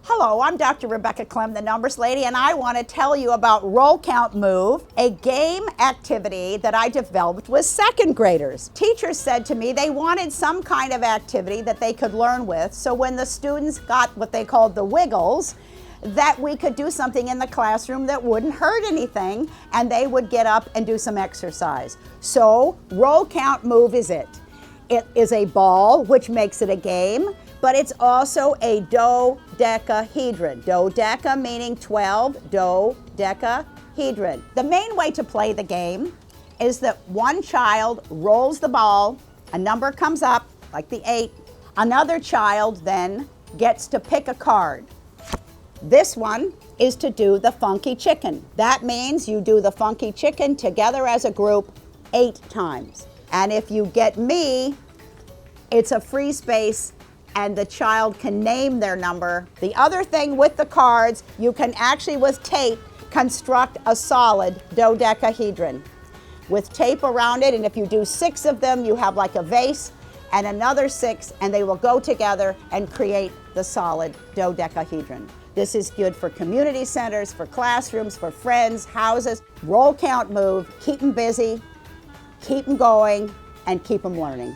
Hello, I'm Dr. Rebecca Klemm, the Numbers Lady, and I want to tell you about Roll, Count, Move, a game activity that I developed with second graders. Teachers said to me they wanted some kind of activity that they could learn with, so when the students got what they called the wiggles, that we could do something in the classroom that wouldn't hurt anything, and they would get up and do some exercise. So, Roll, Count, Move is it. It is a ball, which makes it a game, but it's also a dodecahedron. Dodeca meaning 12, dodecahedron. The main way to play the game is that one child rolls the ball, a number comes up, like the 8. Another child then gets to pick a card. This one is to do the funky chicken. That means you do the funky chicken together as a group 8 times. And if you get me, it's a free space and the child can name their number. The other thing with the cards, you can actually with tape construct a solid dodecahedron with tape around it, and if you do 6 of them, you have like a vase and another 6, and they will go together and create the solid dodecahedron. This is good for community centers, for classrooms, for friends, houses. Roll, count, move, keep them busy, keep them going, and keep them learning.